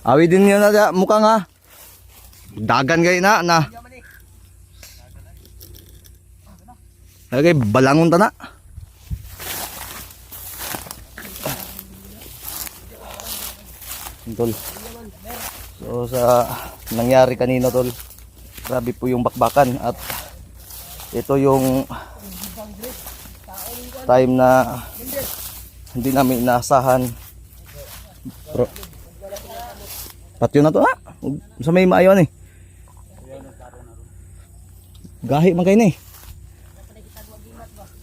Awi din yun na mukha nga. Dagan kayo na. Lagay balangon ta na. Tol. So sa nangyari kanina tol, grabe po yung bakbakan at ito yung time na hindi namin inaasahan. Pero patyo na to ha. Sa may maayon eh. Gahi man kayo ni.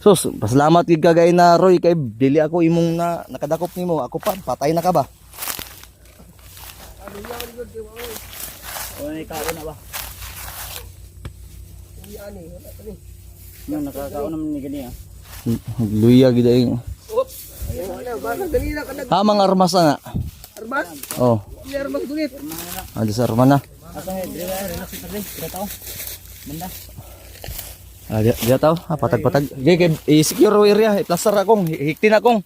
Sus, pasalamat gid kagay na Roy kay dili ako imong na nakadakop nimo. Ako pa patay na ka ba? Oy, kaon na ba? Yan nakakaon naman ni gani ah. Luya gid ay. Hamang armas na. Armas? Oh. May armas gunit. Ada sa armas na. Asa may relax si Padre, kita tao. Banda. Dia tahu patag-patag. Gay i-secure area, i-plaster akong, hiktin akong.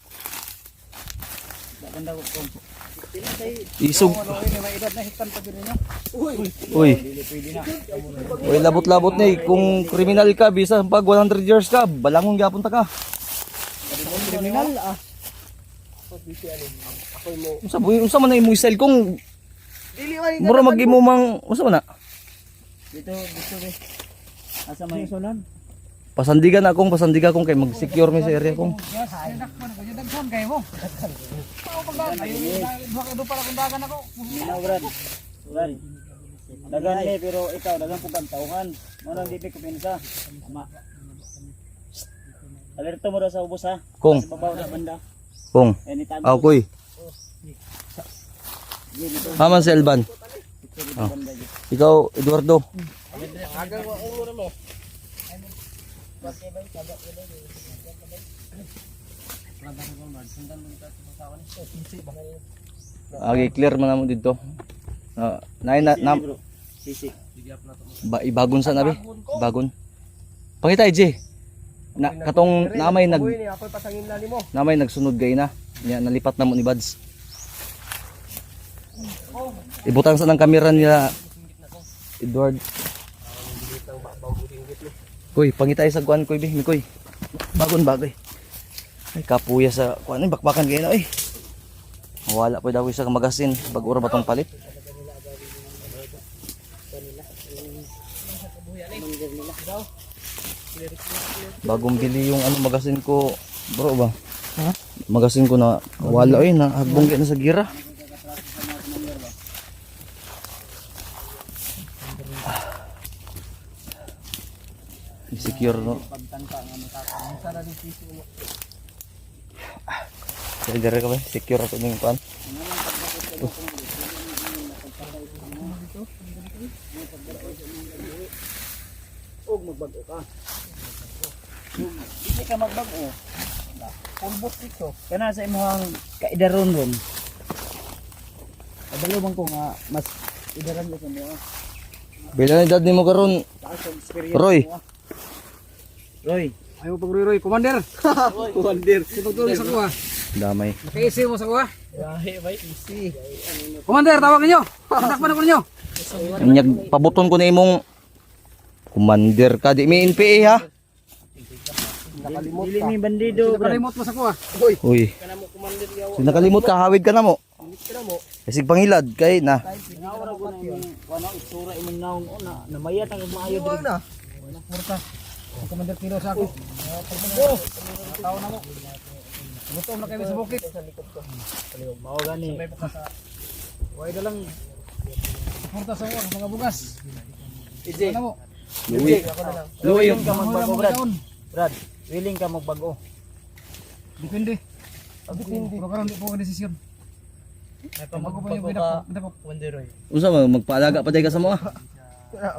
Banda ko. Isug. May edad na hektan pa din niyo. Uy. Pwede na. Uy, labot-labot ni kung kriminal ka bisa pag 100 years ka, balangon gyapon ta ka. Kriminal ah. Unsa man na imong style kung Dili man mura mag-imo mang unsa man na? Dito be. Asa may solan? Pasandigan kong kay mag-secure mi sa area kong. Brad. Dagan ni pero ikaw dagan pug tauhan. Mo nang dili ko pinsa. Tama. Alerto mo daw sa ubos ha. Kung Sa babaw na banda. kung Anytime. koy. Haman si Elban. Oh. Ikaw Eduardo. Okay, clear man namo dito. Sisi. Ibagon sa nabi. Bagon. Pangita J. Na katong namay ako'y pasangin na nimo. nagsunod gay na. Nya nalipat na mo ni Bads. Ibutang sa ng kamera niya Edward. Koy, pangitay sa kuan koy bi, koy. Bagon bagay. Ay kapuya sa kuan ni bakbakan gay na eh. Wala pa daw isa ka magasin pag ura batong palit. Bagong bili yung ano magasin ko, bro ba? Ha? Magasin ko na wala eh, na hagbong na sa gira. Secure no. Sige dire ka ba? Secure ako ning pan. Og magbago ka. Hindi ka magbago. Kumbot dito. Kana sa imong kaidaron ron. Adalo man ko nga mas idaran ko sa mo. Bila na edad nimo karon? Roy. Roy. Ayaw pag Roy, commander. Commander. Sipagtuloy sa kuha. Damay. Nakaisi mo sa kuha. Yahe bay easy. Commander, tawag niyo. Takpan ako ninyo. Inyag pabuton ko na imong commander ka di may NPA ha. Dili mi bandido. Nakalimot mo sa kuha. Uy. So, nakalimot ka hawid ka na mo. Kasi pangilad kay na. Ngawara ko na yung wala isura imong naong una namayat ang maayo diri. Murta. Commander tiro sa ako. Tao na mo. Gutom na kayo sa bukit. Mao gani. Huwag na lang. Murta sa kuha, mga bugas. Ije. Ano mo? Willing ka magbago Brad. Brad, willing ka magbago. Depende. Depende. Pero karon di po ang desisyon. Bago pa yung binapok. Unsa man magpaalaga pa tay ka sa mo ah.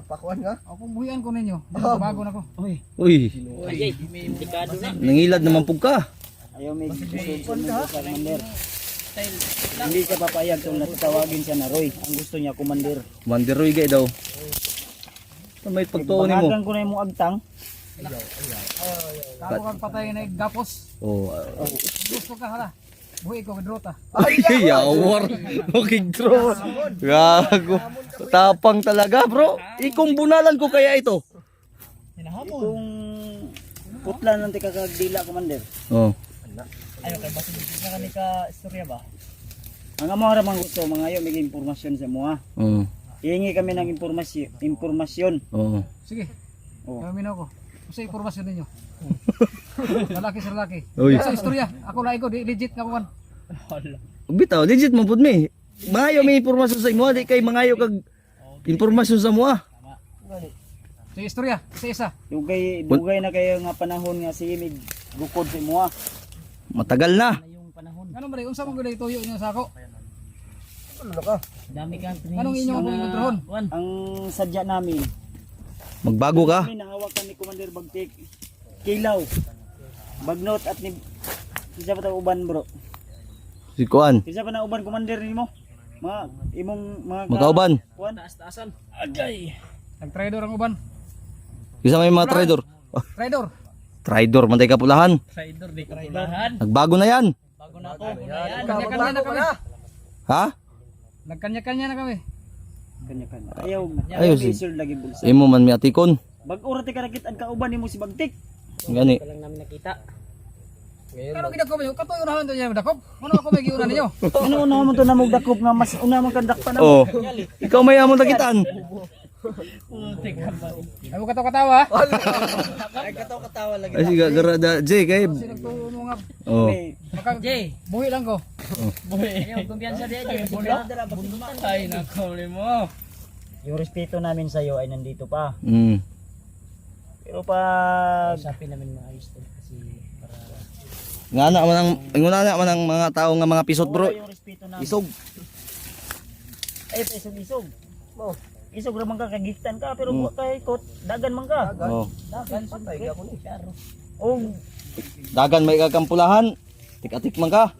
Pakuan nga? Ako buhian ko ninyo. Bago na ko. Uy. Ay, may indikado na. Nangilad naman pug ka. Ayaw may susunod sa commander. Hindi siya papayag kung natawagin siya na Roy. Ang gusto niya commander. Commander Roy gay daw. May pagtuon nimo. Bangagan ko na imong agtang. Kako kang patay na gapos. Oh, Gusto ka hala. Buhi ko gidrota. Ay, yawar. Okay, bro. Gago. Tapang talaga, bro. Ikong bunalan ko kaya ito. Kung putla nanti kakagdila, Commander. Oh. Ayo kay basi na kani ka istorya ba? Ang amo ra man gusto mangayo mig impormasyon sa mo ha. Oh. Ihingi kami ng impormasyon. Oh. Sige. Oh. Gaminaw ko. Usa impormasyon ninyo. Lalaki sa lalaki. Uy. Sa istorya, ako lahi ko legit nga kuan. Bitaw, legit mo pud mi. Mangayo may impormasyon sa imo, di kay mangayo kag impormasyon sa mo ah. Sa istorya, isa-isa. Dugay na kayo nga panahon nga si imig gukod sa mo ha. Matagal na. Ano ba unsa man gud tuyo niyo sa ako? Dami kang Anong inyong kontrohon? Ang sadya namin. Magbago ka. Kami nahawakan ni Commander Bagtik. Kilaw. Bagnot at ni isa pa ta uban bro. Si Kuan. Isa pa na uban Commander nimo. Mga imong mga Magkauban. kuan taas-taasan. Agay. Nag-trader ang uban. Isa may mga trader. Trader. Trader, mantay kapulahan. Trader di kapulahan. Nagbago na yan. Bago na ako. Kanya-kanya na kami. Ha? Nagkanya-kanya na kami. Kanya-kanya. Ayaw. Ayaw si- sure lagi bulsa. Imo man mi atikon. Bag-ura ti karakit ang kauban nimo si Bagtik. Gani. Lang namin nakita. Pero gidako mo, katoy unahan to niya dakop. Ano ako may giuna ninyo? Ano una mo to namog dakop nga mas una man kandak pa na. Oh. Ikaw may amon takitan. Ay mo katawa. Ay katawa lagi. Ay siga garada J kay. Sino to mo nga? Oh. Maka Jay, buhi lang ko. ayaw kumpiyansa di Jay. Ay nako mo. Yung respeto namin sa iyo ay nandito pa. Mm. Pero pag usapin namin maayos to kasi para Ngana man ang nguna man ang mga tao nga mga pisot bro. yung respeto namin. Isog. Ay isog. Mo. Isog ra man ka kagiftan ka pero kay kot dagan man ka. Oh. Dagan patay ka ko ni Charo. Oh, Dagan may kakampulahan. Tik-atik man ka.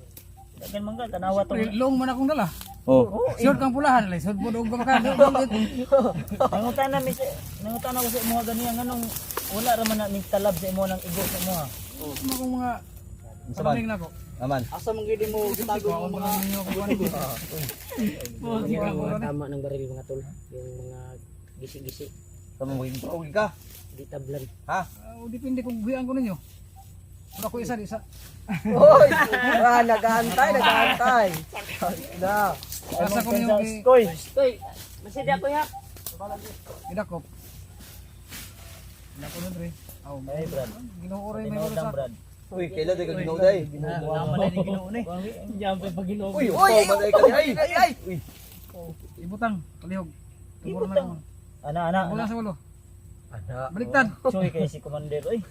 dagan man ka tanawa to. Long man akong dala. Oh. Short kang pulahan, lay. Short budog ka maka. Nangutan na ko sa imo ganiya nganong wala ra man na ning talab sa imo nang igo sa imo ha. Mo akong mga panaling na ko. Aman. Asa man gid mo gitago Ako mga ninyo ko kuan. tama ng baril mga tol, yung mga gisi-gisi, Tama mo bro ka. di tablan. Ha? Depende kung buhian ko ninyo. Wala ko isa. Oy! Nag-aantay. Na. Asa ko ninyo Koy, masidi ako ya. gidakop. Nako nun re. Aw, Ay Brad, ginuoray may tinodang urusa. Brad. Uy, kailan di ka ginauday? Naman na ni Ginoo ni. Jampe pag Ginoo. Uy, maday ka ay. Uy. Ibutang, palihog. Tuburo na Ibutang. ko. Ana. Wala sa ulo. Baliktad. Soy kay si Commander oy.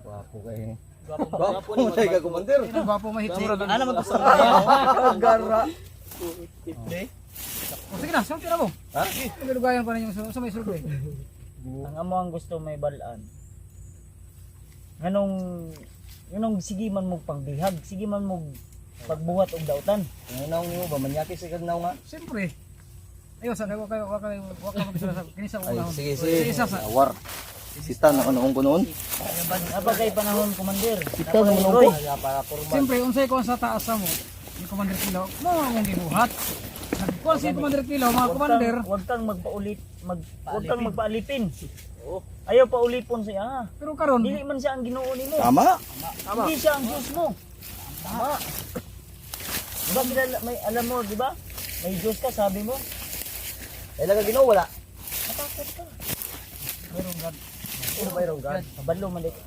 Wapo kay. Wapo maday ka commander. Ito ba po mahitsi? Ana man to sa. Gara. O sige na, sulti na mo. Ha? Lugayan pa ninyo sa may sulti. Ang amo ang gusto may balaan. Nganong sige man mo pangbihag, sige man mo pagbuhat og dautan. Nginaw niyo ba manyaki sa kagnaw nga? Siyempre. Ayo sa kayo sa kinisa ko Ay, na. sige. Isa sa Awar. Sita na kuno ko noon. Napagay panahon Commander. Sita na kuno ko. Para formal. Siyempre unsay ko sa taas sa mo. Ni Commander Kilaw, mo among gibuhat. Nagkuha si Commander Kilaw, mga commander. Huwag kang huwag kang magpaalipin. Ayaw pa ulipon siya. Ah. Pero karon, Dili man siya ang Ginoo nimo. Tama. Hindi siya ang Diyos mo. Tama. Diba may alam mo, di ba? May Diyos ka, sabi mo. Kailan ka ginaw wala? Matakot ka. mayroong God. Mayroong God. Kabalo man dito.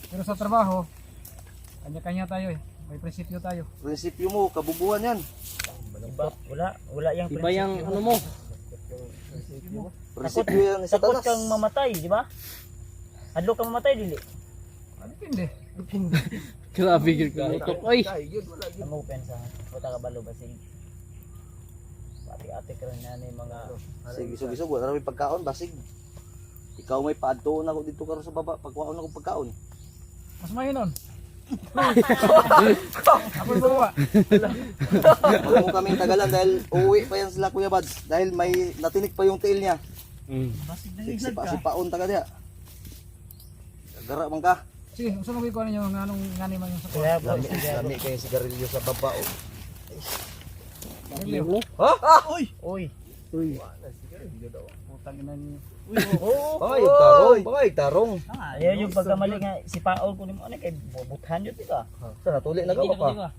Pero sa trabaho, kanya-kanya tayo eh. May prinsipyo tayo. Prinsipyo mo, kabubuhan yan. Diba? Wala yang Iba yung ano mo? Prinsipyo yan sa Takot tanas. kang mamatay, di ba? Hadlo kang mamatay, dili. Depende. Grabe yun ka. Utok, oy. Amo pensa. Puta ka balo basig. Ate ka rin na mga Sige, isog-isog. Wala rin pagkaon, basig. Ikaw may paadtoon ako dito karon sa baba. Pagkuhaon ako pagkaon. Mas mahinon. Ako yung bawa. Huwag mo kaming tagalan dahil uuwi pa yan sila Kuya Bads. Dahil may natinik pa yung tail niya. basig na Si ligad ka. paon taga diya. Gara man ka. Sige, gusto mo ko ninyo ng anong ngani man yung sa Kaya po, Lami, lami kayo sigarilyo sa baba. Oh. Sigarilyo. Ha? Uy! Uy. Putang ina niyo. Baka yung tarong. Ayaw yung pagkamali nga si Paul ko nimo ano kay bubuthan yun dito. Sa natuli na ka pa.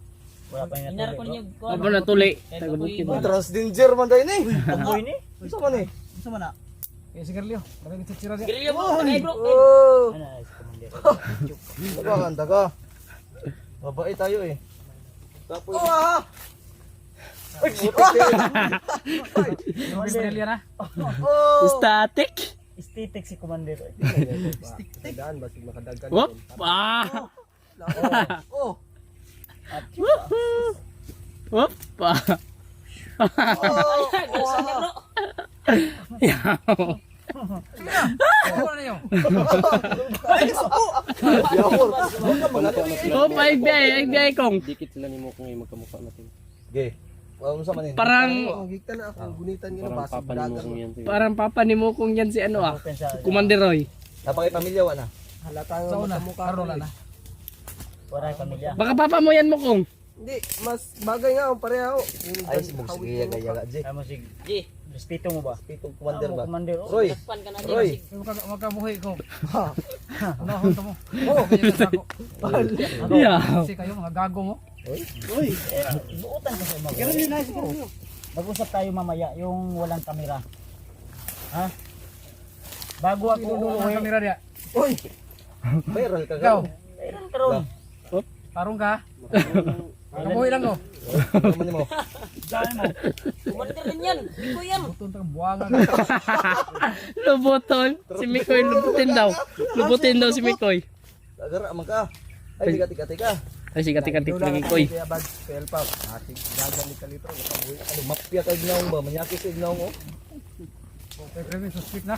Wala pa yung natuloy. Aba na tuli. Tagubukin mo. Transdanger man dahil ni. Tumboy ni. Isa man eh. Gusto mo na? Eh sigarilyo. Dami kita tsira dia. Grilyo mo, kay bro. Oh! Ano si Commander? Nagkakanta ka. Babae tayo eh. Tapos... Oh! Ay! Yung sigarilyo na. Static. Estetik si Commander. Daan, basig makadagan. Whoop. Ah. Oh! Whoop. Ah. Ano na niyo? Yawor! Oh, FBI kong. Dikit sila ni mo kung ay magkamukha natin. Okay. Ano sa manin? Parang Gigtan na ako. Gunitan nga Parang papa ni mo kung yan. parang papa ni mo kung yan si ano ah. Open sa Commander Roy. Napakipamilya wa na. Sa una, karola na. Waray pamilya. Baka papa mo yan mo kung. Hindi, mas bagay nga ang pareho. Ay, si Bugsig yaga G. Kamo si G. Respeto mo ba? Pitong commander ba? Commander. Roy! Roy! Magkabuhi ko. Unahon to mo. Oh, kaya ako. Yeah. Kasi kayo mga gago mo. Buutan ko sa mga. Ganun yun na siguro. Mag-usap tayo mamaya yung walang kamera. Ha? Bago ako Ang uuwi. kamera dia. Viral ka Ikaw, Mayroon karon. tarong ka. Kabuhi lang ko. Ano mo? Dahil mo. Commander din yan. Hindi ko yan. Butong tang buwangan. Lubuton. Si Mikoy lubutin daw. Lubutin daw si Mikoy. Agara man ka. Ay, tiga. Ay sigatik-katik lagi koy. Kaya bag, spell pa. Ating gagal ni Kalito. Ano, mapya ka ignaong ba? Manyaki sa ignaong oh. Okay, Kevin, suspect na.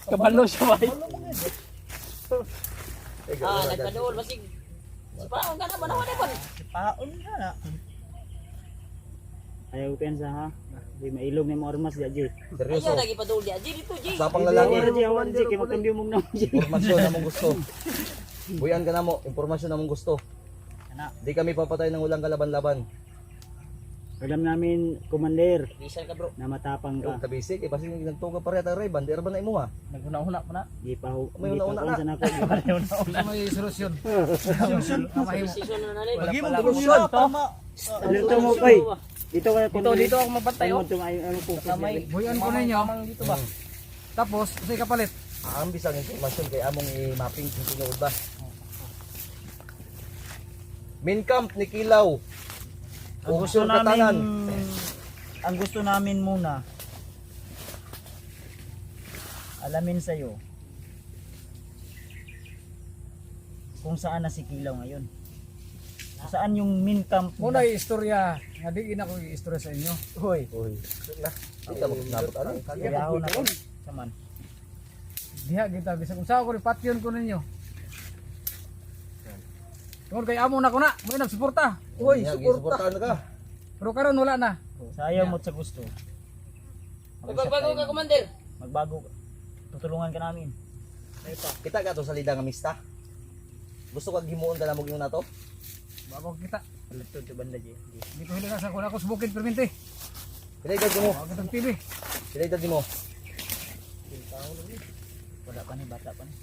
Kabalo siya ba? Nagkadool. Masig. Si Paon ka na ba naman ikon? Paon ka na. Ayaw pensa ha. Di mailog ni mo armas di G. Seryoso. Ayaw lagi pa dool di. Aji dito, Ji. Sapang lalaki. Di awan G kay magkambiyo mo na G. Informasyon na mong gusto. Buyan ka na mo. Informasyon na mong gusto. Ana. Di kami papatay ng ulang kalaban-laban. Alam namin Commander Bisan ka bro. na matapang Yung ka. tabisik, eh, kasi nagtuga pa rin ata rin. Bandera ba na imo ha? Naghuna-huna pa na. Di pa ho. May una-una na. Sa nako. Di pa una-una. May solusyon. Solusyon. Mahimo. Desisyon na nanin. Lagi mo solusyon tama. Dito mo kay. Dito ka dito ako mapantay oh. Ano po kamay. Buyan ko ninyo. Dito ba? Tapos, usay kapalit. Ambis ang informasyon kay among i-mapping kung tinuod ba. Main camp ni Kilaw. Ang gusto namin ang gusto namin muna alamin sa iyo kung saan na si Kilaw ngayon. Saan yung main camp Muna istorya. Nga di ina ko istorya sa inyo. Hoy, Uy. Di ka magnabot ano? kayaho na ko. Saman. Diha kita bisa kung saan ko ripatyon ko ninyo. Tungod kay amo na ko na. Mo nagsuporta. Uy, suportahan ka. Pero karon wala na. Sayaw mo sa gusto. Magbago ka, Commander. Magbago ka. Tutulungan ka namin. Kita ka to sa lida nga mista. Gusto kag himuon ka na mo na to? Bago kita. Lutod sa banda G. Hindi ko hilinga sa kuna ko subukin permente. Pilay dad mo. Bago tang TV. Pilay dad mo. Wala pa ni bata pa ni.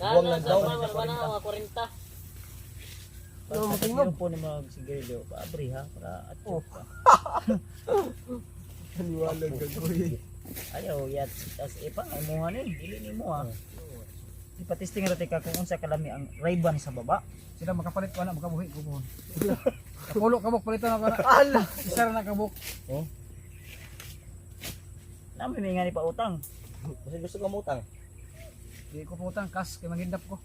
Buwang lang daw. Wala na mga 40. Ano po ni mag sigarilyo? Paabri ha para at ka. Kaniwalag ka goy. Ayaw yat as ipa ay mo hanin dili ni mo ha. Ipatisting ra ka kung unsa kalami ang Ray-Ban sa baba. Sila makapalit ko na makabuhi ko buhon. Kapulo kabuk palitan ako na. Allah, isa ra na kabuk. Namin may nga ni pa utang. Kasi gusto ka mutang. Di ko putang kas kay manghindap ko.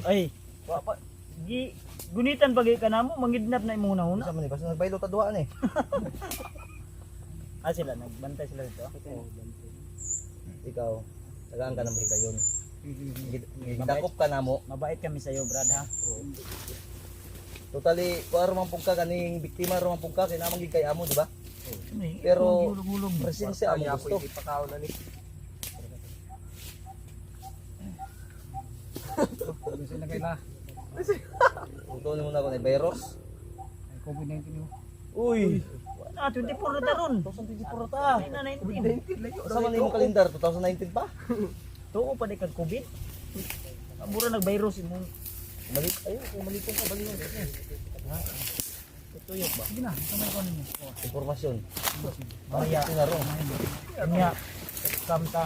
Ay, wa pa gi gunitan bagay ka namo mangidnap na imong Ano una. sa man basta nagbaylo ta duhaan eh. Ah sila nagbantay sila dito. Ikaw, tagaan ka na mo higayon. Dakop ka na mo. Mabait kami sa iyo, Brad ha. Totally, kuar man pug ka kaning biktima ra man pug ka kay namang gid kay amo, di ba? Pero presensya amo gusto. Doon sila kaila. Ito muna ako na virus. Ay, COVID-19 yun. Uy, Ah, 24 na daron. 2024 ta. Ay na 19. Sa man imong kalendar 2019 pa? Tuo pa di kag COVID. Mura nag-virus imong Balik ayo, malikong ka balik. tutuyok ba? Sige na, kamay ko ninyo. Impormasyon. Mamaya. Tinaro. Kanya kamta.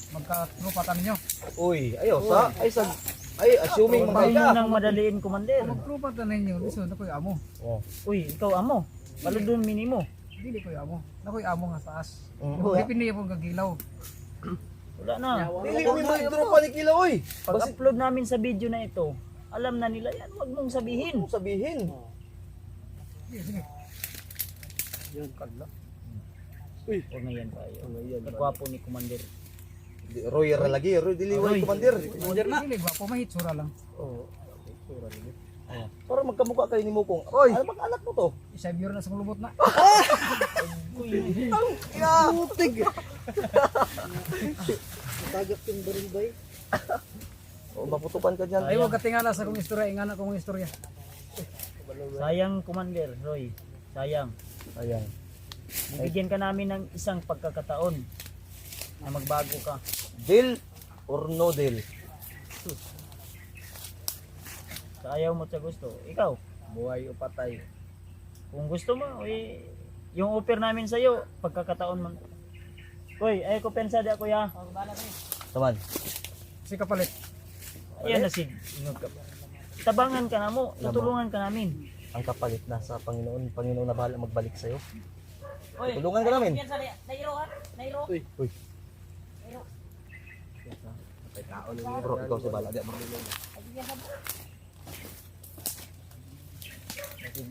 Magka-trupatan ninyo. Uy, ayo sa assuming Huwag mga mo nang madaliin, Commander. Magtrupatan ninyo. Lisod, nakoy amo. Oh. Uy, ikaw amo. Paludon minimo. Dili koy amo. Nakoy amo nga taas. Oh. Dipindi po gagilaw. Wala na. Dili kami magdro panikila oy. Pag-upload namin sa video na ito, alam na nila yan. Huwag mong sabihin. Sabihin. Sige, sige. Huwag na yan tayo. Nagwapo ni Commander. Roy ra lagi, Roy dili way commander. Dili, gwapo mahitsura lang. Oh. Para magkamukha kayo ni Mukong. Oy, ano bang anak mo to? Isa biro na sa mulubot na. Putig. Oh, maputukan ka diyan. Ay, huwag katingala sa kong istorya. Ingana kong istorya. Sayang, Commander Roy. Sayang. Ayan. Bibigyan ka namin ng isang pagkakataon na magbago ka. Deal or no deal? Sa ayaw mo sa gusto. Ikaw, Buhay o patay? kung gusto mo, yung offer namin sa'yo, pagkakataon man. Uy, ay ko pensa di ako ya. Taman. Si kapalit. Ayan na si ingog ka. Tabangan ka na mo, tutulungan ka namin. Ang kapalit na sa Panginoon. Panginoon na bahala magbalik sa'yo. Tulungan ka namin. Uy. Bro, ikaw si Bala. Di ako.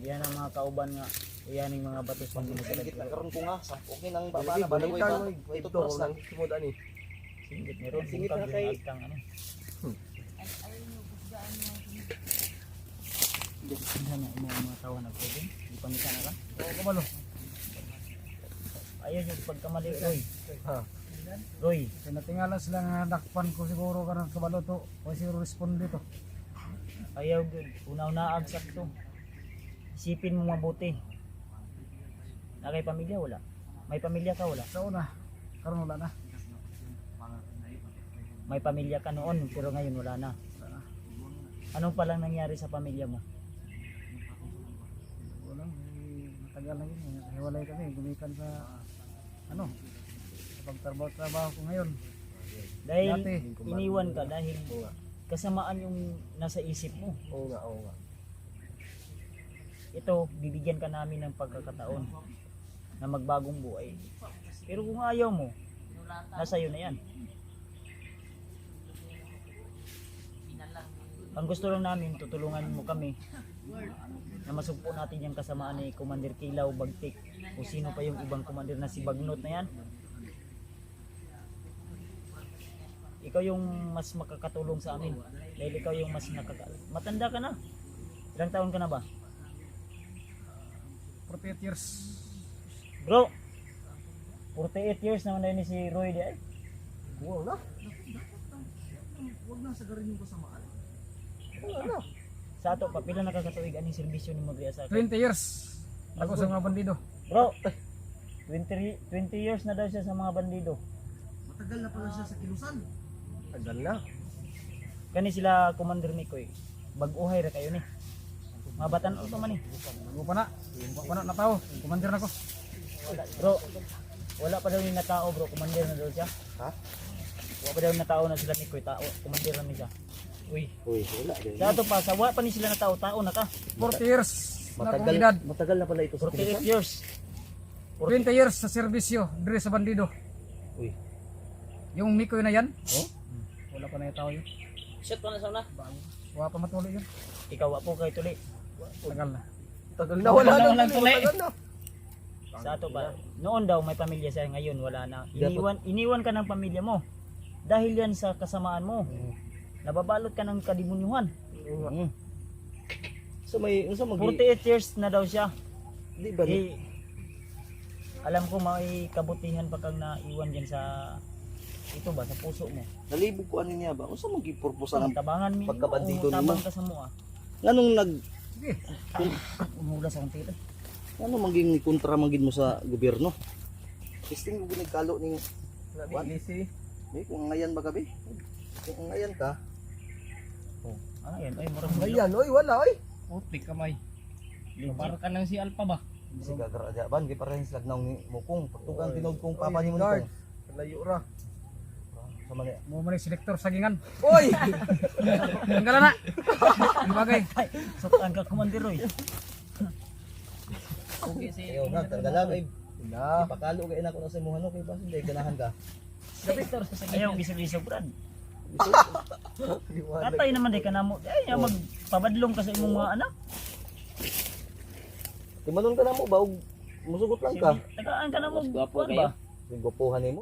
Yan ang mga kauban nga. Yan ang mga batos ng Singgit na ginagawa. karon ko nga. Okay nang babana. Balagoy ba? Ito to lang. Sumudan eh. Singgit meron. Singgit na kay agtang ano. Hindi na mga tawa na pwede. Hindi pa misa na ka. Oo, kabalo. Ayun yung pagkamali, Roy. Ha. Roy, Kaya natingala sila nga dakpan ko siguro ka ng kabalo to. O siguro responde to. ayaw good. Una-una agsak to. Isipin mo mabuti. Na kay pamilya, wala. May pamilya ka, wala. Sa una, karon wala na. May pamilya ka noon, pero ngayon wala na. Anong palang nangyari sa pamilya mo? Wala, matagal na yun. Hiwalay kami, gumikan sa ano, sa pagtrabaho ko ngayon. Dahil Dati. iniwan ka dahil kasamaan yung nasa isip mo. Oo nga, oo nga. Ito, bibigyan ka namin ng pagkakataon na magbagong buhay. Pero kung ayaw mo, nasa iyo na yan. Ang gusto lang namin, tutulungan mo kami na masugpo natin yung kasamaan ni Commander Kilaw Bagtik o sino pa yung ibang commander na si Bagnot na yan. Ikaw yung mas makakatulong sa amin dahil ikaw yung mas matanda ka na. Ilang taon ka na ba? 48 years. Bro, 48 years naman na ni si Roy di ay. Wow na. Sa ato pa pila nakakatuig aning serbisyo ni Magria sa akin. 20 years. Ako sa mga bandido. Bro, 20 years na daw siya sa mga bandido. Tagal na. Kani sila Commander Mikoy. Bag-uhay ra kayo ni. Mga batan pa man ni. Ako pa na. Ako pa na tao. Commander na ko. Bro, wala pa daw yung natao bro, commander na daw siya. Ha? Wala pa daw natao na sila Mikoy, tao, commander na niya. Uy, Uy, wala din. sa ato pa, sa wala pa ni sila natao, tao na ka. 40 years na akong edad. Matagal na pala ito sa 48 years. 20 years sa serbisyo. Dire sa bandido. Uy. Yung Mikoy na yan. Oh? Wala pa na yung tao yun. Shot pa na sa una. Wala pa matuloy yun. Ikaw po kay tuli. Tagal na. Tagal na, wala Wala na. lang tuloy. Tagal na. Sa ato ba, noon daw may pamilya siya, ngayon wala na. Iniwan ka ng pamilya mo. Dahil yan sa kasamaan mo. Nababalot ka ng kadimunyuhan. So may, so mag 48 years na daw siya. Di ba? Eh, alam ko may kabutihan pa kang naiwan dyan sa ito ba sa puso mo. Nalibog ko ano niya ba? Unsa man gi purpose ang Tabangan mi. pagkabandido nimo? Tabang ka sa mo ah. nganong nag Umula sa akong tira. ano maging kontra man gid mo sa gobyerno? Testing mo ginagkalo ning Nabi, lisi. May kung ngayon ba gabi? Kung ngayon ka, Ah, yan ay murag Ayan, oy, wala, oy. Putik kamay. legit. Para ka ng si Alpha ba? si gagra ban gi parehas lagnaw ni mukong pagtukan tinod kong papa ni mo Guard. nito. Layo ra. Sa mali. Mo man selektor sagingan. Oy! Tanggalan na. Di bagay. Sukan ka komandero eh. Okay si Ayo na tanggalan ay Na. pakalo kay nako na sa imong ano kay ba hindi ganahan ka. selektor sa sagingan. Ayaw bisog-bisog brad. Katay naman day ka namo. Ay magpabadlong ka sa imong mga anak. Timanon ka na mo ba og musugot lang ka. Tagaan ka na mo. Mas gwapo kuwan kayo. ba? Gupuhan nimo.